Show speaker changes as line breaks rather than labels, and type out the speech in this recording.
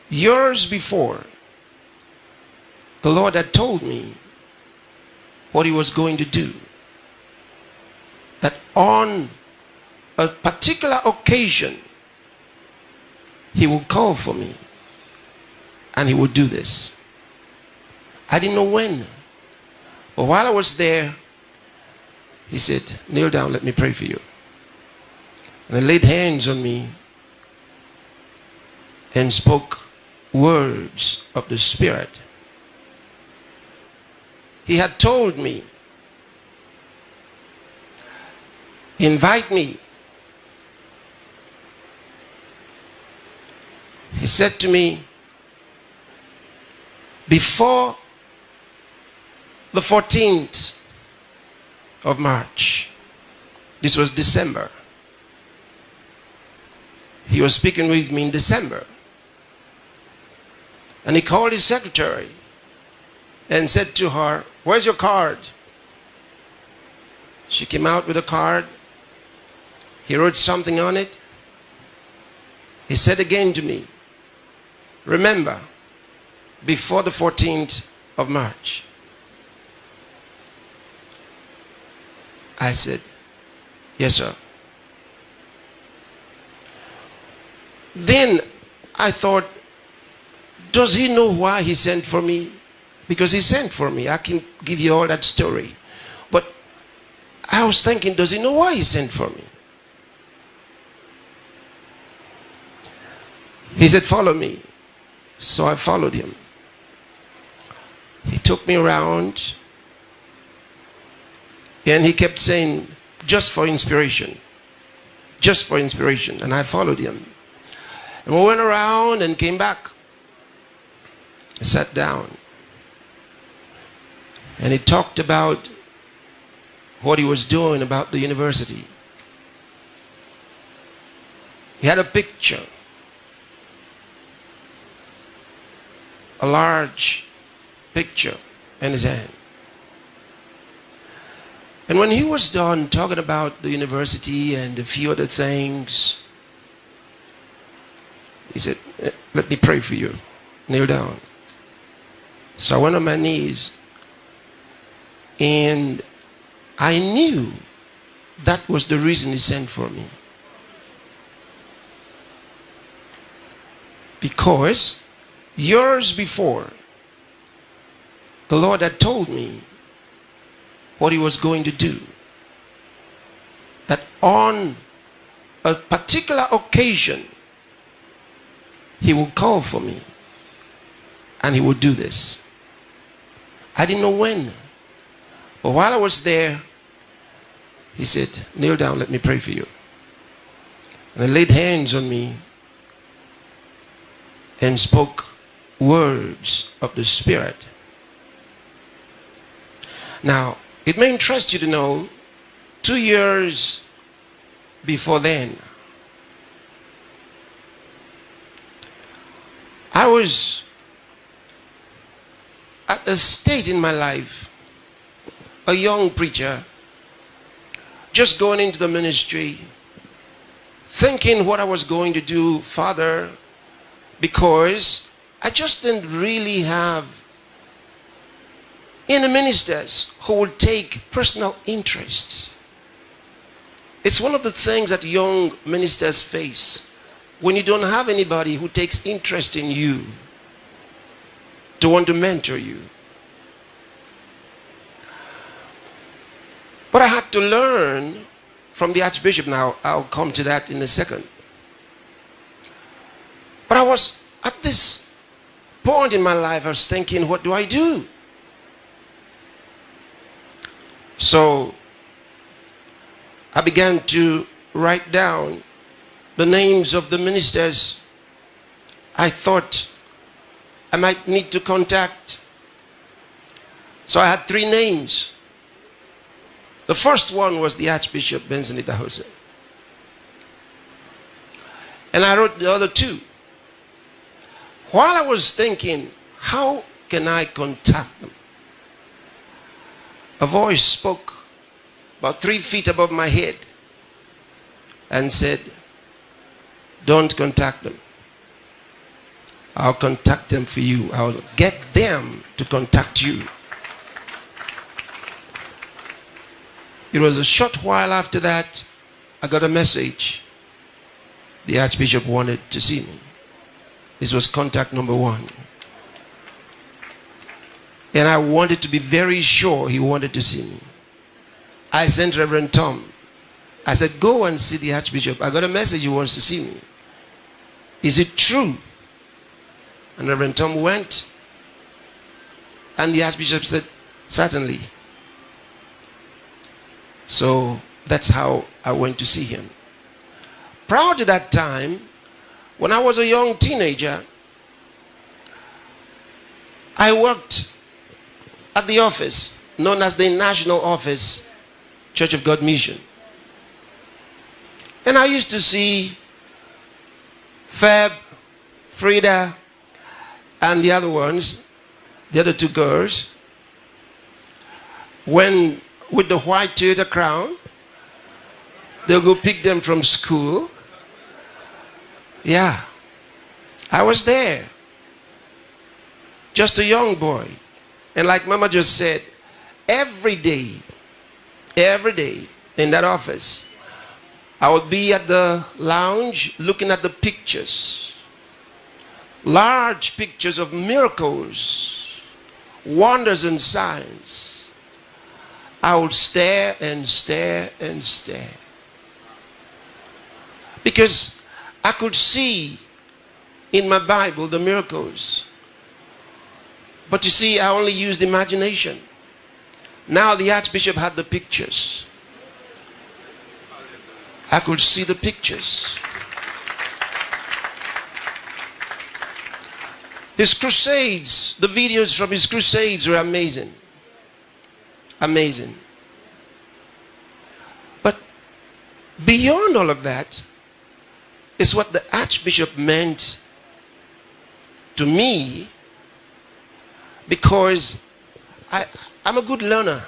Years before, the Lord had told me what he was going to do. That on a particular occasion, he will call for me and he would do this. I didn't know when. But while I was there, he said, kneel down, let me pray for you. And he laid hands on me and spoke words of the Spirit. He had told me, invite me. He said to me, before the 14th of March, this was December. He was speaking with me in December. And he called his secretary and said to her, where's your card? She came out with a card. He wrote something on it. He said again to me, remember, before the 14th of March. I said, yes, sir. Then I thought, does he know why he sent for me? Because he sent for me. I can give you all that story. But I was thinking, does he know why he sent for me? He said, follow me. So I followed him. He took me around and he kept saying, just for inspiration. Just for inspiration. And I followed him. And we went around and came back. I sat down. And he talked about what he was doing about the university. He had a picture. A large picture in his hand. And when he was done talking about the university and a few other things, he said, let me pray for you. Kneel down. So I went on my knees. And I knew that was the reason he sent for me. Because years before, the Lord had told me what he was going to do. That on a particular occasion, he will call for me and he would do this. I didn't know when. But while I was there, he said, kneel down, let me pray for you. And he laid hands on me and spoke words of the Spirit. Now, it may interest you to know, 2 years before then, I was at a state in my life, a young preacher, just going into the ministry, thinking what I was going to do further, because I just didn't really have any ministers who would take personal interest. It's one of the things that young ministers face when you don't have anybody who takes interest in you to want to mentor you. But I had to learn from the Archbishop. Now, I'll come to that in a second. But I was at this point in my life, I was thinking, what do I do? So I began to write down the names of the ministers I thought I might need to contact. So I had 3 names. The first one was the Archbishop Benson, Idahosa. And I wrote the other 2. While I was thinking, how can I contact them? A voice spoke about 3 feet above my head and said, don't contact them. I'll contact them for you. I'll get them to contact you. It was a short while after that, I got a message. The Archbishop wanted to see me. This was contact number 1. And I wanted to be very sure he wanted to see me. I sent Reverend Tom. I said, go and see the Archbishop. I got a message, he wants to see me. Is it true? And Reverend Tom went. And the Archbishop said, certainly. So that's how I went to see him. Prior to that time, when I was a young teenager, I worked at the office known as the National Office, Church of God Mission. And I used to see Feb, Frida, and the other ones, the other 2 girls, when with the white Toyota Crown, they'll go pick them from school. Yeah, I was there, just a young boy. And like Mama just said, every day in that office, I would be at the lounge looking at the pictures. Large pictures of miracles, wonders and signs. I would stare and stare and stare. Because I could see in my Bible the miracles. But you see, I only used imagination. Now the Archbishop had the pictures. I could see the pictures. His crusades, the videos from his crusades were amazing. Amazing. But beyond all of that is what the Archbishop meant to me, because I'm a good learner.